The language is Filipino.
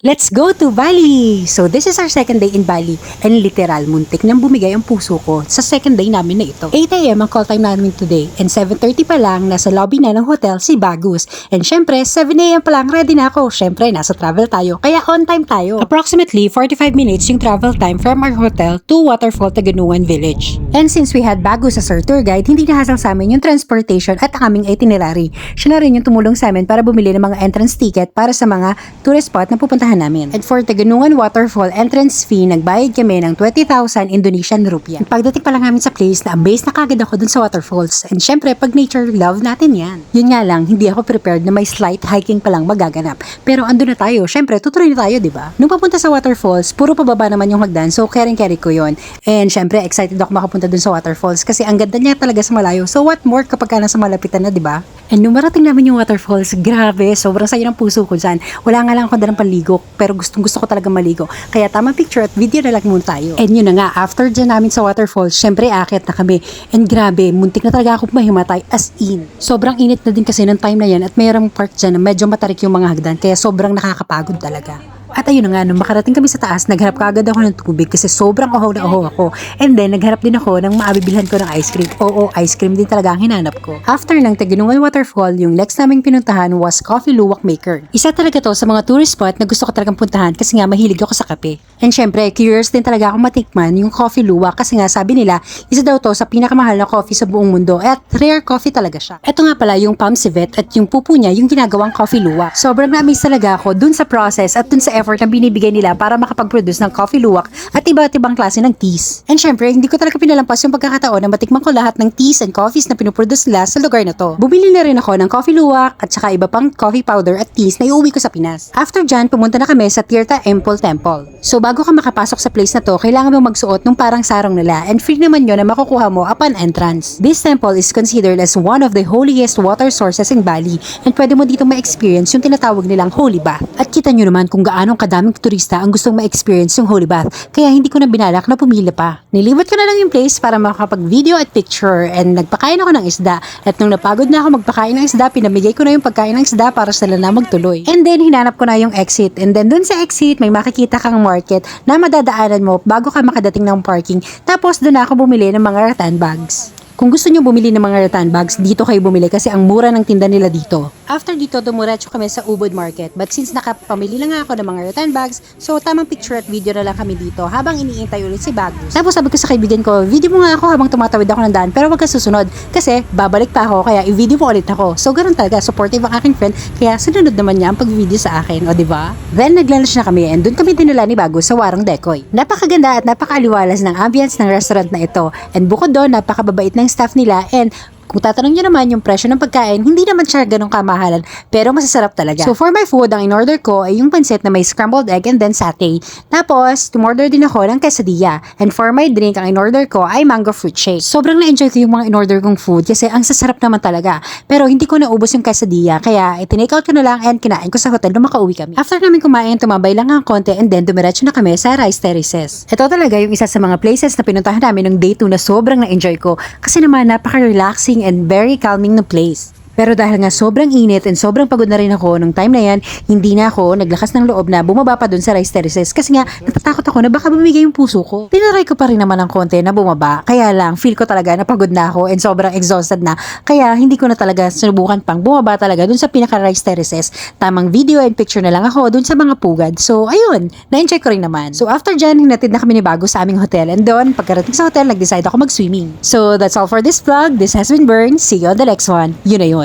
Let's go to Bali! So this is our second day in Bali and literal muntik nang bumigay ang puso ko sa second day namin na ito. 8 AM ang call time namin today and 7:30 pa lang nasa lobby na ng hotel si Bagus. And syempre 7 AM pa lang ready na ako. Syempre nasa travel tayo kaya on time tayo. Approximately 45 minutes yung travel time from our hotel to Waterfall Taganuan Village. And since we had Bagus as our tour guide, hindi nahasal sa amin yung transportation at ang aming itinerary. Siya na rin yung tumulong sa amin para bumili ng mga entrance ticket para sa mga tourist spot na pupuntahan namin. And for Taganuan Waterfall entrance fee, nagbayad kami ng 20,000 Indonesian rupiah. Pagdating pa lang namin sa place, na-amaze na kagad ako dun sa waterfalls. And syempre, pag nature love natin yan. Yun nga lang, hindi ako prepared na may slight hiking pa lang magaganap. Pero andun na tayo, syempre, tutuloy na tayo, diba? Nung papunta sa waterfalls, puro pababa naman yung hagdan, so carry ko yun. And syempre, excited ako makapunta dun sa waterfalls kasi ang ganda niya talaga sa malayo. So what more kapag ka nasa malapitan na, diba? And nung marating namin yung waterfalls, grabe, sobrang saya ng puso ko dyan. Wala nga lang ako dalang panligo, pero gusto ko talaga maligo. Kaya tamang picture at video na lang muna tayo. And yun na nga, after dyan namin sa waterfalls, syempre akit na kami. And grabe, muntik na talaga ako mahimatay as in. Sobrang init na din kasi ng time na yan at mayroong part dyan na medyo matarik yung mga hagdan, kaya sobrang nakakapagod talaga. At ayun na nga, nung makarating kami sa taas, nagharap kaagad ako ng tubig kasi sobrang uhaw na uhaw ako. And then, nagharap din ako ng maabibilhan ko ng ice cream. Oo, ice cream din talaga ang hinanap ko. After ng Taganuan Waterfall, yung next naming pinuntahan was Coffee Luwak Maker. Isa talaga to sa mga tourist spot na gusto ko talagang puntahan kasi nga mahilig ako sa kape. And syempre, curious din talaga ako matikman yung Coffee Luwak kasi nga sabi nila, isa daw to sa pinakamahal na coffee sa buong mundo at rare coffee talaga siya. Ito nga pala yung palm civet at yung pupo niya yung ginagawang Coffee Luwak. Sobrang na-amaze talaga ako dun sa process at dun sa effort na binibigay nila para makapag-produce ng coffee luwak at iba't ibang klase ng teas. And syempre, hindi ko talaga pinalampas yung pagkakataon na matikman ko lahat ng teas and coffees na pinuproduce nila sa lugar na to. Bumili na rin ako ng coffee luwak at saka iba pang coffee powder at teas na iuwi ko sa Pinas. After dyan, pumunta na kami sa Tirtha Empol Temple. So bago ka makapasok sa place na to, kailangan mo magsuot ng parang sarong nila and free naman yun na makukuha mo upon entrance. This temple is considered as one of the holiest water sources in Bali and pwede mo dito ma-experience yung tinatawag nilang holy bath. At kita nyo naman kung gaano kadaming turista ang gustong ma-experience yung holy bath, kaya hindi ko na binalak na pumili pa. Nilibat ko na lang yung place para makapag-video at picture and nagpakain ako ng isda. At nung napagod na ako magpakain ng isda, pinamigay ko na yung pagkain ng isda para sila na magtuloy. And then hinanap ko na yung exit. And then dun sa exit, may makikita kang market na madadaanan mo bago ka makadating ng parking. Tapos dun ako bumili ng mga rattan bags. Kung gusto nyo bumili ng mga rattan bags, dito kayo bumili kasi ang mura ng tinda nila dito. After dito, dumuretso kami sa Ubud Market. But since nakapamili lang ako ng mga rattan bags, so tamang picture at video na lang kami dito habang iniintay ulit si Bagus. Tapos sabi ko sa kaibigan ko, video mo nga ako habang tumatawid ako ng daan pero wag ka susunod kasi babalik pa ako kaya i-video mo ulit ako. So ganoon talaga, supportive ang aking friend kaya sinunod naman niya ang pag-video sa akin, o diba? Then nag-lunch na kami and dun kami dinala ni Bagus sa Warung Decoy. Napakaganda at napakaaliwalas ng ambience ng restaurant na ito. And bukod doon, napakababait ng staff nila and kung tatanong nyo naman yung presyo ng pagkain, hindi naman siya ganun kamahalan, pero masasarap talaga. So for my food, ang in-order ko ay yung pancit na may scrambled egg and then satay. Tapos, tumorder din ako ng quesadilla. And for my drink, ang in-order ko ay mango fruit shake. Sobrang na-enjoy ko yung mga in-order kong food kasi ang sasarap naman talaga. Pero hindi ko naubos yung quesadilla, kaya itinake out ko na lang and kinain ko sa hotel nung makauwi kami. After namin kumain, tumambay lang ang konti and then dumiretso na kami sa rice terraces. Ito talaga yung isa sa mga places na pinuntahan namin ng day 2 na sobrang na-enjoy ko kasi naman napaka-relaxing and very calming na place. Pero dahil nga sobrang init and sobrang pagod na rin ako nung time na yan, hindi na ako naglakas ng loob na bumaba pa dun sa rice terraces kasi nga natatakot ako na baka bumigay yung puso ko. Tinaray ko pa rin naman ng konti na bumaba, kaya lang feel ko talaga na pagod na ako and sobrang exhausted na, kaya hindi ko na talaga sinubukan pang bumaba talaga dun sa pinaka rice terraces. Tamang video and picture na lang ako dun sa mga pugad. So ayun, na-enjoy ko rin naman. So after dyan, hinatid na kami ni Bagus sa aming hotel and doon, pagkarating sa hotel, nag-decide ako mag-swimming. So that's all for this vlog. This has been Bern. See you on the next one. Yun na yun.